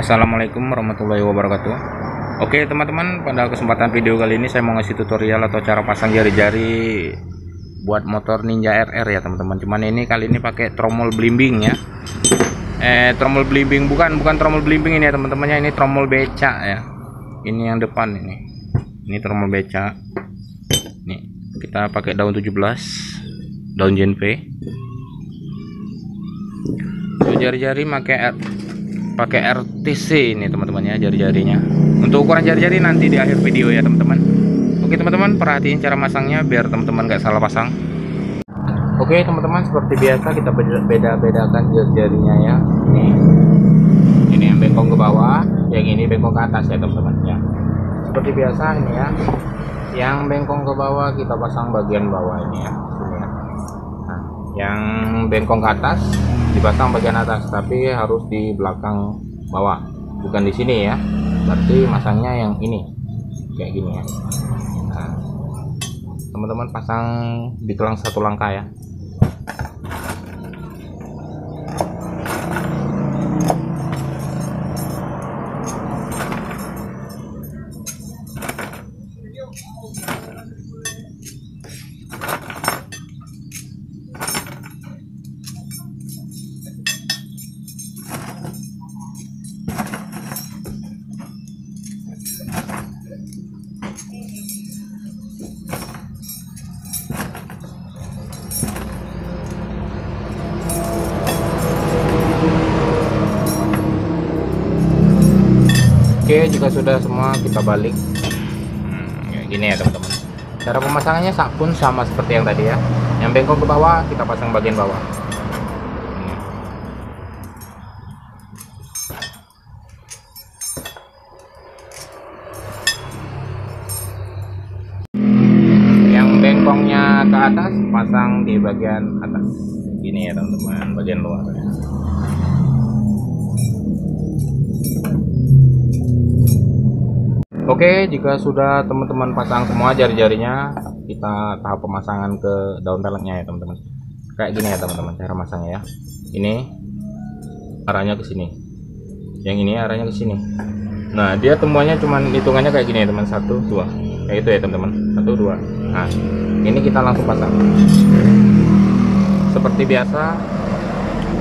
Assalamualaikum warahmatullahi wabarakatuh. Oke teman-teman, pada kesempatan video kali ini saya mau ngasih tutorial atau cara pasang jari-jari buat motor Ninja RR ya teman-teman. Cuman ini kali ini pakai tromol blimbing ya. Tromol blimbing bukan tromol blimbing ini ya teman-temannya, ini tromol becak ya. Ini yang depan ini. Ini tromol becak. Nih, kita pakai daun 17, daun jenpe. Jari-jari pakai RTC ini teman-teman ya, jari-jarinya. Untuk ukuran jari-jari nanti di akhir video ya teman-teman. Oke teman-teman, perhatiin cara masangnya biar teman-teman gak salah pasang. Oke teman-teman, seperti biasa kita beda-bedakan jari-jarinya ya. Ini yang bengkong ke bawah, yang ini bengkong ke atas ya teman-teman ya. Seperti biasa ini ya, yang bengkong ke bawah kita pasang bagian bawah ini ya, sini ya. Nah, yang bengkong ke atas dipasang bagian atas, tapi harus di belakang bawah, bukan di sini ya. Berarti masangnya yang ini kayak gini ya. Nah, teman-teman pasang di tulang satu langkah ya. Oke, jika sudah semua kita balik kayak gini ya teman-teman. Cara pemasangannya pun sama seperti yang tadi ya. Yang bengkok ke bawah kita pasang bagian bawah. Yang bengkongnya ke atas pasang di bagian atas. Gini ya teman-teman, bagian luar. Oke, jika sudah teman-teman pasang semua jari-jarinya, kita tahap pemasangan ke daun peleknya ya teman-teman. Kayak gini ya teman-teman cara masangnya ya. Ini arahnya ke sini, yang ini arahnya ke sini. Nah, dia temuannya cuman hitungannya kayak gini ya teman, 1 2 kayak itu ya teman-teman, 1 2. Nah, ini kita langsung pasang seperti biasa.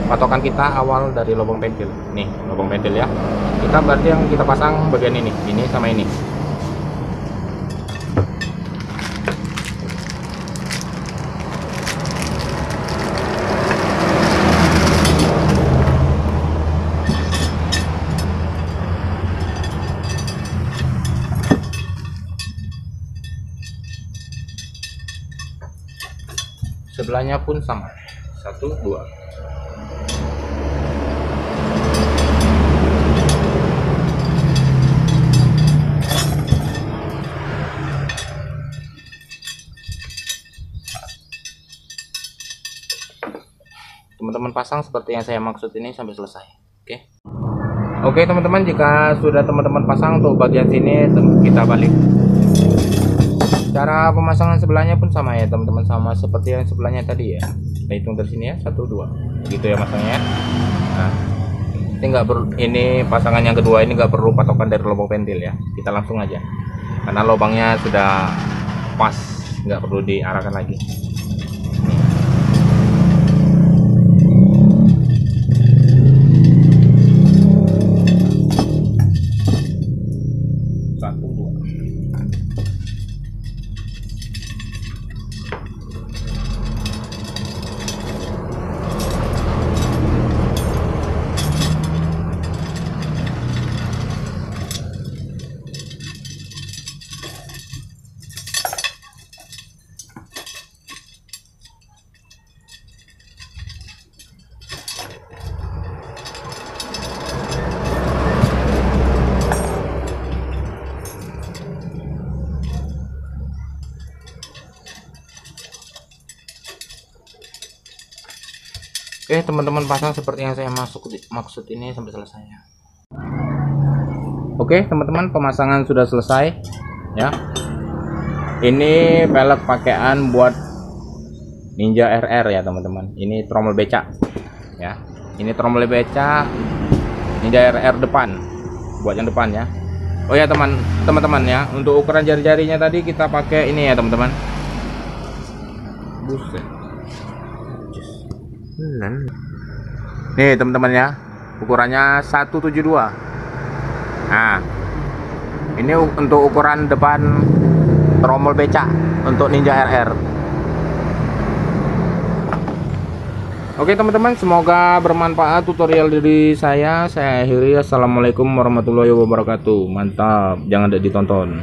Patokan kita awal dari lubang pentil. Nih, lubang pentil ya. Kita berarti yang kita pasang bagian ini sama ini. Sebelahnya pun sama. 1 2. Teman-teman pasang seperti yang saya maksud ini sampai selesai. Oke teman-teman, jika sudah teman-teman pasang untuk bagian sini, kita balik. Cara pemasangan sebelahnya pun sama ya teman-teman, sama seperti yang sebelahnya tadi ya. Kita hitung dari sini ya, 1 2 gitu ya masangnya. Nah, ini pasangan yang kedua ini nggak perlu patokan dari lubang pentil ya, kita langsung aja karena lubangnya sudah pas, nggak perlu diarahkan lagi. Oke teman-teman, pasang seperti yang saya maksud ini sampai selesai ya. Oke teman-teman, pemasangan sudah selesai ya. Ini velg pakaian buat Ninja RR ya teman-teman. Ini tromol becak ya. Ini tromol becak Ninja RR depan. buat yang depan ya. Oh ya teman-teman ya, untuk ukuran jari-jarinya tadi kita pakai ini ya teman-teman. Buset. Nih teman-teman ya, ukurannya 172. Nah, ini untuk ukuran depan tromol becak untuk Ninja RR. Oke teman-teman, semoga bermanfaat tutorial dari saya. Saya akhiri, assalamualaikum warahmatullahi wabarakatuh. Mantap, jangan ditonton.